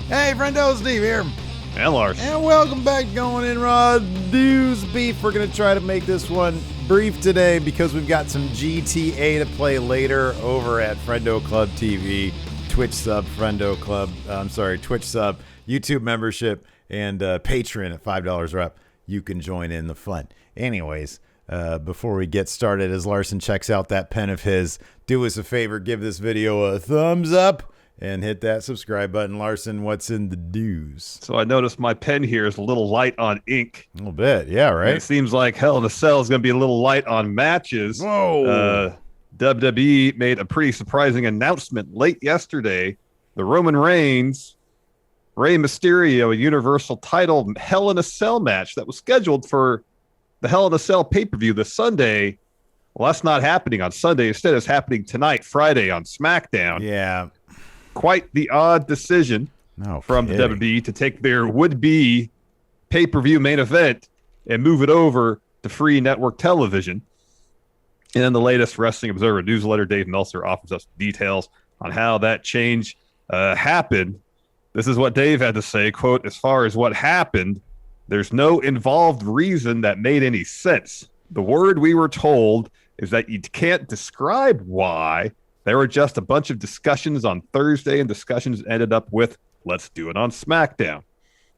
Hey, Friendo, Steve here. And Larson. And welcome back to Going In Raw News Beef. We're going to try to make this one brief today because we've got some GTA to play later over at Friendo Club TV, Twitch sub, Twitch sub, YouTube membership, and Patreon at $5 rep. You can join in the fun. Anyways, before we get started, as Larson checks out that pen of his, do us a favor, give this video a thumbs up. And hit that subscribe button. Larson, what's in the news? So I noticed my pen here is a little light on ink. A little bit, yeah, right? And it seems like Hell in a Cell is going to be a little light on matches. Whoa. WWE made a pretty surprising announcement late yesterday. The Roman Reigns, Rey Mysterio, a Universal title Hell in a Cell match that was scheduled for the Hell in a Cell pay-per-view this Sunday. Well, that's not happening on Sunday. Instead, it's happening tonight, Friday, on Smackdown. Yeah. Quite the odd decision from the WWE to take their would-be pay-per-view main event and move it over to free network television. And in the latest Wrestling Observer newsletter, Dave Meltzer offers us details on how that change happened. This is what Dave had to say, quote, "As far as what happened, there's no involved reason that made any sense. The word we were told is that you can't describe why. There were just a bunch of discussions on Thursday, and discussions ended up with, let's do it on SmackDown.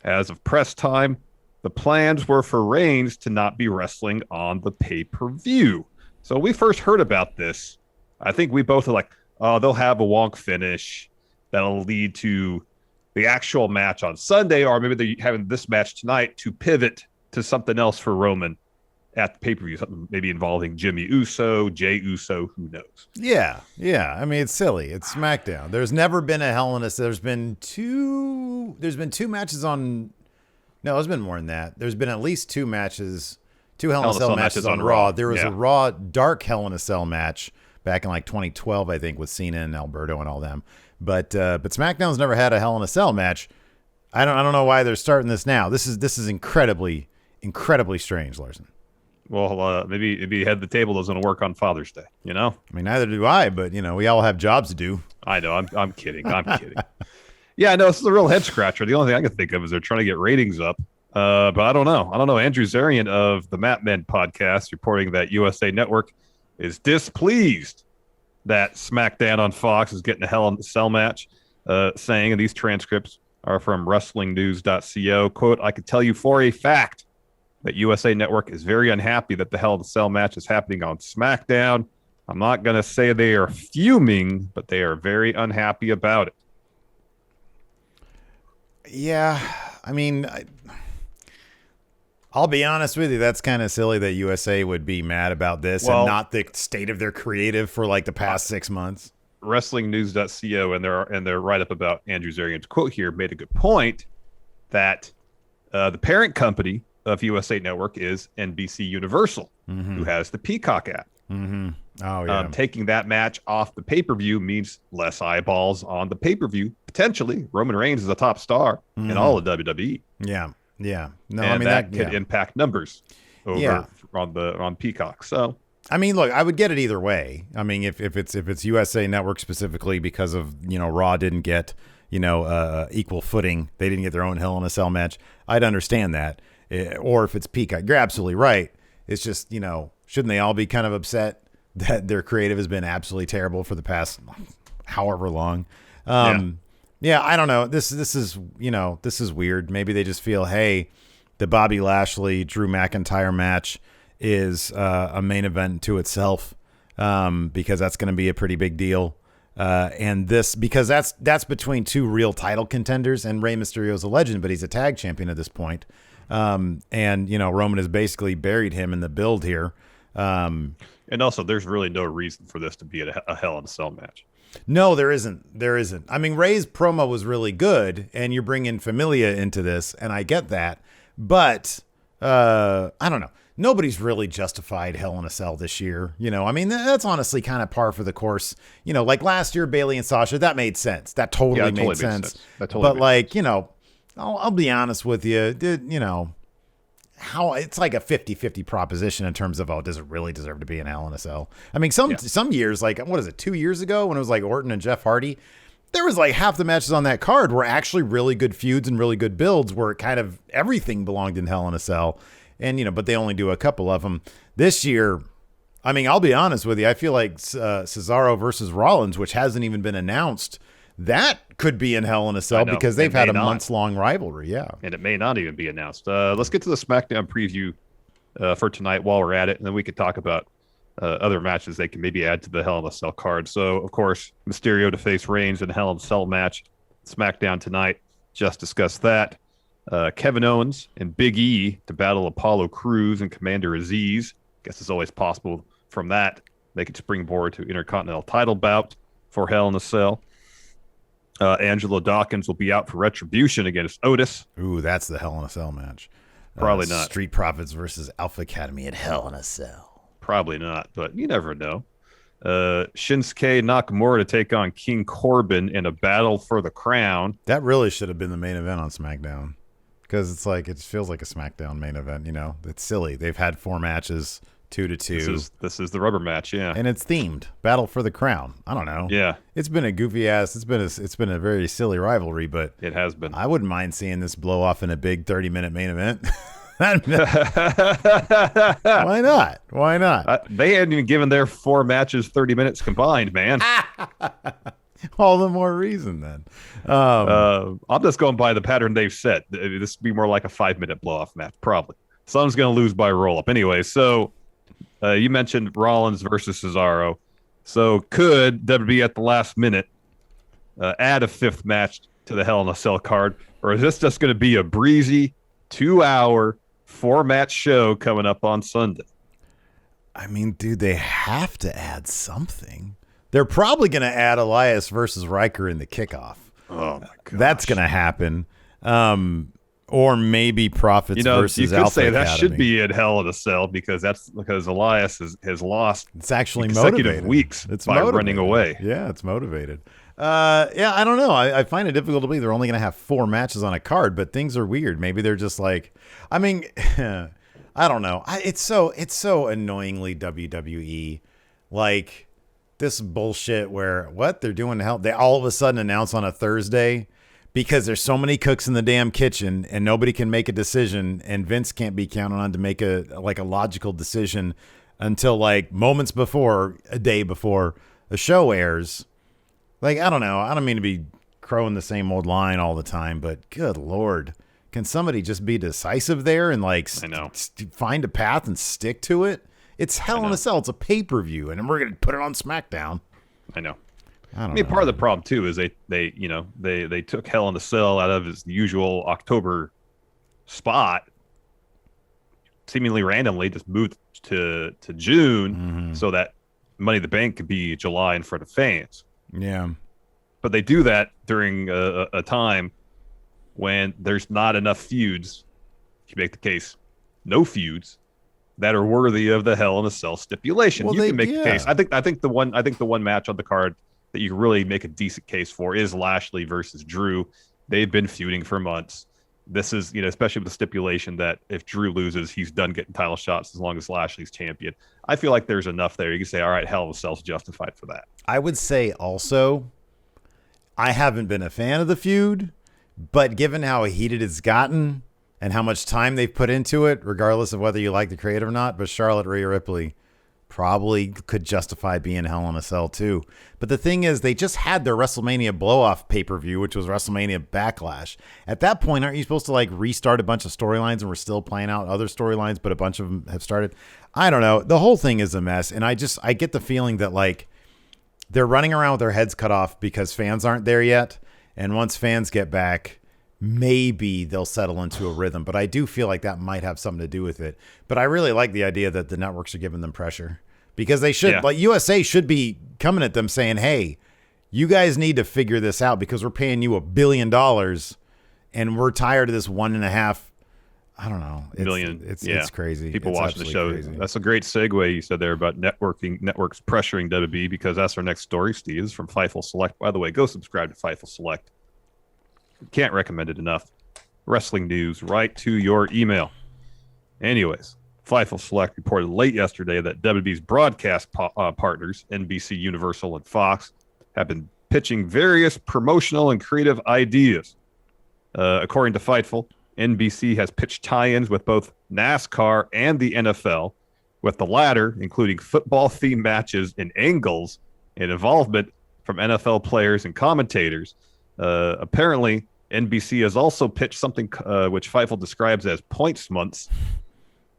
As of press time, the plans were for Reigns to not be wrestling on the pay-per-view." So we first heard about this. I think we both are like, oh, they'll have a wonk finish that'll lead to the actual match on Sunday, or maybe they're having this match tonight to pivot to something else for Roman at the pay-per-view, something maybe involving Jimmy Uso, Jey Uso, who knows? Yeah. I mean, it's silly. It's SmackDown. There's never been a Hell in a Cell. There's been two matches on. No, there's been more than that. There's been at least two Hell in a Cell matches on Raw. There was a Raw Dark Hell in a Cell match back in like 2012, I think, with Cena and Alberto and all them. But SmackDown's never had a Hell in a Cell match. I don't know why they're starting this now. This is incredibly strange, Larson. Well, maybe head the table doesn't work on Father's Day, you know? I mean, neither do I, but, we all have jobs to do. I know. I'm kidding. I'm kidding. Yeah, no, this is a real head scratcher. The only thing I can think of is they're trying to get ratings up. But I don't know. Andrew Zarian of the Mat Men podcast reporting that USA Network is displeased that SmackDown on Fox is getting a Hell in a Cell match, saying, and these transcripts are from WrestlingNews.co, quote, "I could tell you for a fact that USA Network is very unhappy that the Hell in a Cell match is happening on SmackDown. I'm not going to say they are fuming, but they are very unhappy about it." Yeah, I mean, I'll be honest with you. That's kind of silly that USA would be mad about this and not the state of their creative for like the past 6 months. WrestlingNews.co and their write-up about Andrew Zarian's quote here made a good point that the parent company of USA Network is NBC Universal, who has the Peacock app. Mm-hmm. Oh, yeah. Taking that match off the pay-per-view means less eyeballs on the pay-per-view. Potentially, Roman Reigns is a top star in all of WWE. Yeah. No, and I mean that could impact numbers over on Peacock. So, I mean, look, I would get it either way. I mean, if it's USA Network specifically because of Raw didn't get equal footing, they didn't get their own Hell in a Cell match, I'd understand that. Or if it's Peacock, you're absolutely right. It's just, shouldn't they all be kind of upset that their creative has been absolutely terrible for the past however long? Yeah, I don't know. This is weird. Maybe they just feel, hey, the Bobby Lashley Drew McIntyre match is a main event to itself because that's going to be a pretty big deal. And this, because that's between two real title contenders, and Rey Mysterio is a legend, but he's a tag champion at this point. And Roman has basically buried him in the build here. And also, there's really no reason for this to be a Hell in a Cell match. No, there isn't. I mean, Rey's promo was really good, and you're bringing Familia into this, and I get that. But I don't know. Nobody's really justified Hell in a Cell this year. I mean, that's honestly kind of par for the course. Like last year, Bayley and Sasha, that made sense. That totally made sense. I'll be honest with you, how it's like a 50-50 proposition in terms of, does it really deserve to be an Hell in a Cell? I mean, some years, like, what is it, 2 years ago when it was like Orton and Jeff Hardy, there was like half the matches on that card were actually really good feuds and really good builds where kind of everything belonged in Hell in a Cell. And, but they only do a couple of them. This year, I mean, I'll be honest with you. I feel like Cesaro versus Rollins, which hasn't even been announced, that could be in Hell in a Cell because they've had a months-long rivalry. Yeah. And it may not even be announced. Let's get to the SmackDown preview for tonight while we're at it, and then we could talk about other matches they can maybe add to the Hell in a Cell card. So, of course, Mysterio to face Reigns in the Hell in a Cell match. SmackDown tonight. Just discussed that. Kevin Owens and Big E to battle Apollo Crews and Commander Aziz. Guess it's always possible from that. They could springboard to Intercontinental title bout for Hell in a Cell. Angelo Dawkins will be out for Retribution against Otis. Ooh, that's the Hell in a Cell match. Probably not. Street Profits versus Alpha Academy at Hell in a Cell. Probably not, but you never know. Shinsuke Nakamura to take on King Corbin in a battle for the crown. That really should have been the main event on SmackDown. Because it's like, it feels like a SmackDown main event, It's silly. They've had 4 matches, 2-2. This is the rubber match, yeah. And it's themed. Battle for the crown. I don't know. Yeah. It's been a goofy ass, it's been a very silly rivalry, but it has been. I wouldn't mind seeing this blow off in a big 30-minute main event. Why not? Why not? They hadn't even given their 4 matches 30 minutes combined, man. All the more reason then. I'm just going by the pattern they've set. This would be more like a 5-minute blow-off match, probably. Someone's going to lose by roll-up. Anyway, so you mentioned Rollins versus Cesaro. So could WWE at the last minute add a 5th match to the Hell in a Cell card? Or is this just going to be a breezy 2-hour 4-match show coming up on Sunday? I mean, dude, they have to add something. They're probably going to add Elias versus Riker in the kickoff. Oh, my God. That's going to happen. Or maybe Profits versus you could Alpha say Academy. That should be in Hell in a Cell because Elias has lost it's actually consecutive motivated. weeks It's by motivated. running away. Yeah, it's motivated. Yeah, I don't know. I find it difficult to believe they're only going to have 4 matches on a card, but things are weird. Maybe they're just like, I mean, I don't know. It's so annoyingly WWE. Like, this bullshit where they're doing hell. They all of a sudden announce on a Thursday because there's so many cooks in the damn kitchen and nobody can make a decision and Vince can't be counted on to make a logical decision until like moments before, a day before the show airs. Like, I don't know. I don't mean to be crowing the same old line all the time, but good Lord, can somebody just be decisive there and like find a path and stick to it? It's Hell in a Cell. It's a pay-per-view, and we're going to put it on SmackDown. I know. I don't know. Part of the problem too is they took Hell in a Cell out of its usual October spot, seemingly randomly, just moved to June so that Money in the Bank could be July in front of fans. Yeah, but they do that during a time when there's not enough feuds. If you make the case, no feuds that are worthy of the Hell in a Cell stipulation. You can make the case. I think the one match on the card that you can really make a decent case for is Lashley versus Drew. They've been feuding for months. This is, especially with the stipulation that if Drew loses, he's done getting title shots as long as Lashley's champion. I feel like there's enough there. You can say, all right, Hell in a Cell's justified for that. I would say also, I haven't been a fan of the feud, but given how heated it's gotten and how much time they've put into it, regardless of whether you like the creator or not, but Charlotte Rhea Ripley probably could justify being Hell in a Cell too. But the thing is, they just had their WrestleMania blow-off pay-per-view, which was WrestleMania Backlash. At that point, aren't you supposed to like restart a bunch of storylines, and we're still playing out other storylines, but a bunch of them have started? I don't know. The whole thing is a mess, and I get the feeling that like they're running around with their heads cut off because fans aren't there yet, and once fans get back, maybe they'll settle into a rhythm. But I do feel like that might have something to do with it. But I really like the idea that the networks are giving them pressure because they should, like USA should be coming at them saying, hey, you guys need to figure this out because we're paying you $1 billion and we're tired of this 1.5. I don't know. It's crazy. People watching the show. Crazy. That's a great segue you said there about networks pressuring WWE because that's our next story, Steve, is from Fightful Select. By the way, go subscribe to Fightful Select. Can't recommend it enough. Wrestling news right to your email. Anyways, Fightful Select reported late yesterday that WWE's broadcast partners, NBC, Universal, and Fox, have been pitching various promotional and creative ideas. According to Fightful, NBC has pitched tie-ins with both NASCAR and the NFL, with the latter including football-themed matches and angles and involvement from NFL players and commentators. Apparently, NBC has also pitched something which Fightful describes as points months,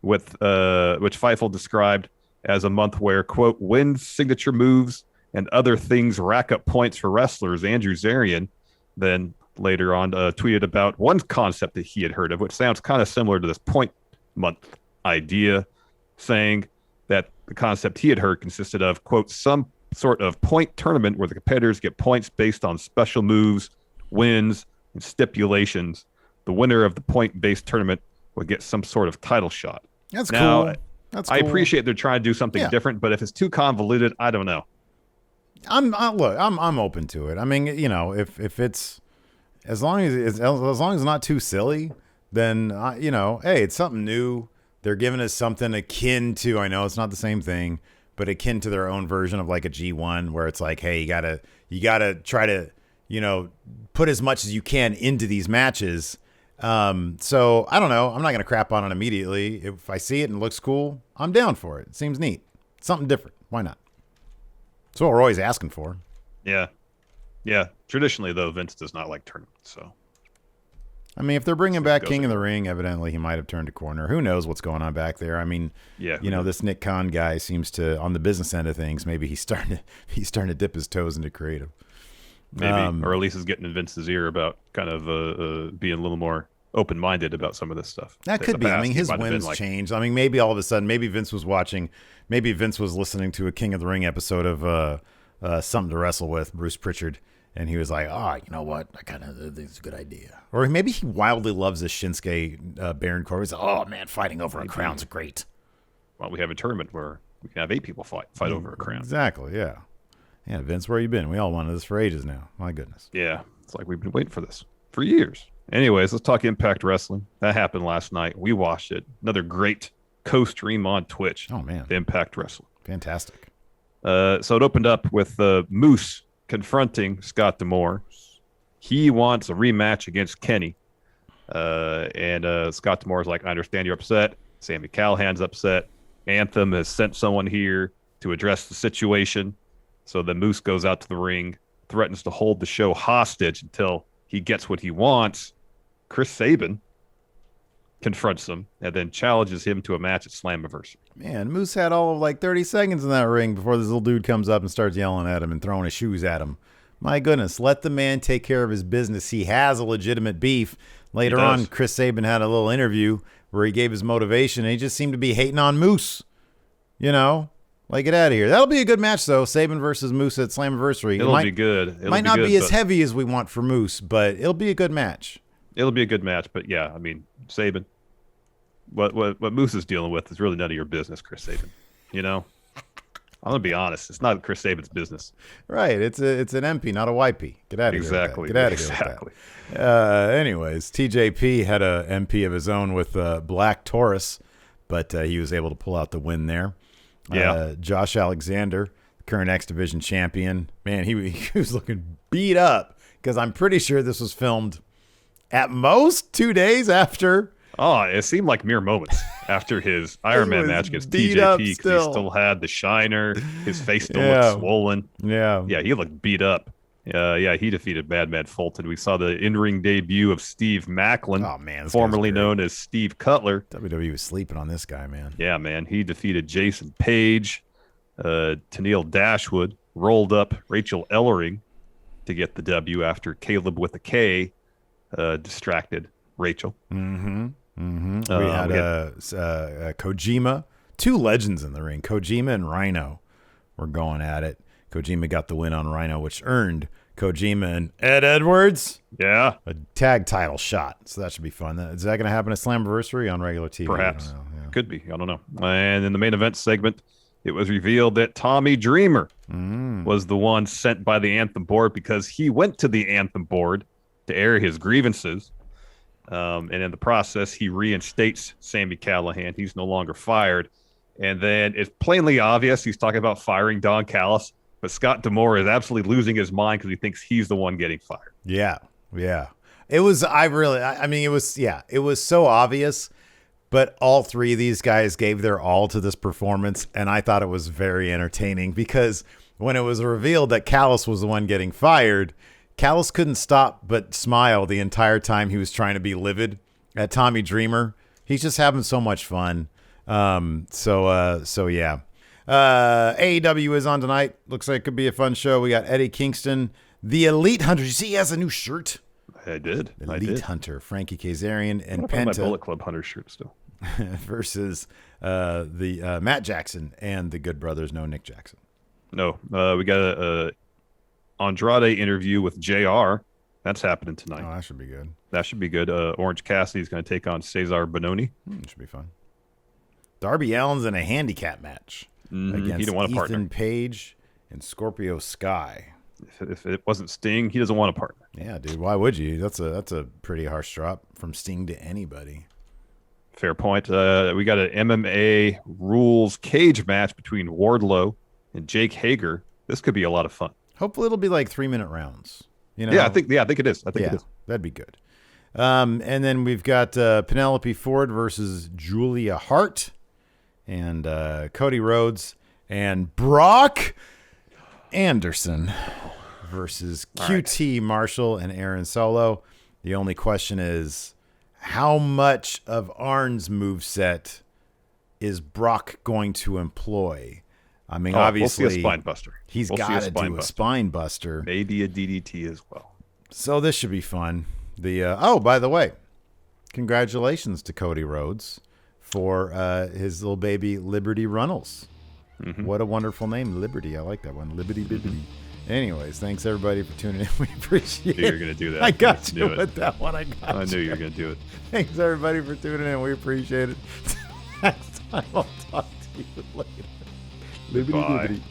which Fightful described as a month where, quote, wins, signature moves, and other things rack up points for wrestlers. Andrew Zarian then later on tweeted about one concept that he had heard of, which sounds kind of similar to this point month idea, saying that the concept he had heard consisted of, quote, some sort of point tournament where the competitors get points based on special moves, wins, and stipulations. The winner of the point-based tournament would get some sort of title shot. That's cool. I appreciate they're trying to do something different, but if it's too convoluted, I don't know. I'm open to it. I mean, if it's as long as it's not too silly, then hey, it's something new. They're giving us something akin to, I know it's not the same thing, but akin to their own version of like a G1, where it's like, hey, you gotta try to put as much as you can into these matches. So I don't know. I'm not gonna crap on it immediately. If I see it and it looks cool, I'm down for it. It seems neat. Something different. Why not? That's what we're always asking for. Yeah. Traditionally, though, Vince does not like tournaments. So, I mean, if they're bringing back King of the Ring, evidently he might have turned a corner. Who knows what's going on back there? I mean, this Nick Khan guy seems to, on the business end of things, maybe he's starting to dip his toes into creative. Maybe, or at least is getting in Vince's ear about kind of being a little more open-minded about some of this stuff. That could be. I mean, his wins changed. I mean, maybe all of a sudden, maybe Vince was listening to a King of the Ring episode of Something to Wrestle With, Bruce Pritchard, and he was like, you know what? I kind of think it's a good idea. Or maybe he wildly loves this Shinsuke Baron Corbin. He's like, oh, man, fighting over a crown's great. Well, we have a tournament where we can have 8 people fight over a crown. Exactly, yeah. Yeah, Vince, where you been? We all wanted this for ages now. My goodness. Yeah, it's like we've been waiting for this for years. Anyways, let's talk Impact Wrestling. That happened last night. We watched it. Another great co-stream on Twitch. Oh, man. Impact Wrestling. Fantastic. So it opened up with Moose confronting Scott D'Amore. He wants a rematch against Kenny. And Scott D'Amore's like, I understand you're upset. Sami Callihan's upset. Anthem has sent someone here to address the situation. So then Moose goes out to the ring, threatens to hold the show hostage until he gets what he wants. Chris Sabin confronts him and then challenges him to a match at Slammiversary. Man, Moose had all of like 30 seconds in that ring before this little dude comes up and starts yelling at him and throwing his shoes at him. My goodness, let the man take care of his business. He has a legitimate beef. Later on, Chris Sabin had a little interview where he gave his motivation, and he just seemed to be hating on Moose. Like, get out of here. That'll be a good match, though. Sabin versus Moose at Slammiversary. It'll be good. Might not be as heavy as we want for Moose, but it'll be a good match. It'll be a good match, but yeah, I mean, Sabin, what Moose is dealing with is really none of your business, Chris Sabin. I'm gonna be honest. It's not Chris Sabin's business. Right. It's an MP, not a YP. Get out of here. Exactly. Get out of here. Exactly. Anyways, TJP had a MP of his own with Black Taurus, but he was able to pull out the win there. Yeah. Josh Alexander, current X Division champion. Man, he was looking beat up because I'm pretty sure this was filmed at most 2 days after. Oh, it seemed like mere moments after his Iron Man match against TJP because he still had the shiner. His face still looked swollen. Yeah. Yeah, he looked beat up. He defeated Madman Fulton. We saw the in-ring debut of Steve Macklin, formerly known as Steve Cutler. WWE was sleeping on this guy, man. Yeah, man. He defeated Jason Page. Tennille Dashwood rolled up Rachel Ellering to get the W after Caleb with a K distracted Rachel. Mm-hmm. We had Kojima. 2 legends in the ring. Kojima and Rhino were going at it. Kojima got the win on Rhino, which earned Kojima and Ed Edwards a tag title shot. So that should be fun. Is that going to happen at Slammiversary on regular TV? Perhaps. Could be. I don't know. And in the main event segment, it was revealed that Tommy Dreamer was the one sent by the Anthem board because he went to the Anthem board to air his grievances. And in the process, he reinstates Sami Callihan. He's no longer fired. And then it's plainly obvious he's talking about firing Don Callis. But Scott D'Amore is absolutely losing his mind because he thinks he's the one getting fired. Yeah. It was, it was so obvious, but all three of these guys gave their all to this performance. And I thought it was very entertaining because when it was revealed that Callis was the one getting fired, Callis couldn't stop but smile the entire time he was trying to be livid at Tommy Dreamer. He's just having so much fun. So yeah. AEW is on tonight. Looks like it could be a fun show. We got Eddie Kingston, the Elite Hunter. You see, he has a new shirt. I did. Elite Hunter, Frankie Kazarian, and Penta. My Penta Bullet Club Hunter shirt still. versus the Matt Jackson and the Good Brothers. No Nick Jackson. No, we got a Andrade interview with JR. That's happening tonight. Oh, that should be good. That should be good. Orange Cassidy's going to take on Cesar Bononi. Should be fun. Darby Allin's in a handicap match against he didn't want a Ethan partner. Page and Scorpio Sky. If it wasn't Sting, he doesn't want a partner. Yeah, dude. Why would you? That's a pretty harsh drop from Sting to anybody. Fair point. We got an MMA rules cage match between Wardlow and Jake Hager. This could be a lot of fun. Hopefully, it'll be like 3-minute rounds. You know? Yeah, I think it is. I think it is. That'd be good. And then we've got Penelope Ford versus Julia Hart, and Cody Rhodes and Brock Anderson versus QT Marshall and Aaron Solo. The only question is, how much of Arn's moveset is Brock going to employ? I mean, obviously, we'll see a spine buster. He's got to do a spine buster. Maybe a DDT as well. So this should be fun. By the way, congratulations to Cody Rhodes for his little baby Liberty Runnels. Mm-hmm. What a wonderful name, Liberty. I like that one, Liberty Bibbity. Anyways, thanks everybody for tuning in. We appreciate it. You're going to do that. I got you with that one. I knew you were going to do it. Thanks everybody for tuning in. We appreciate it. Next time I'll talk to you later. Liberty.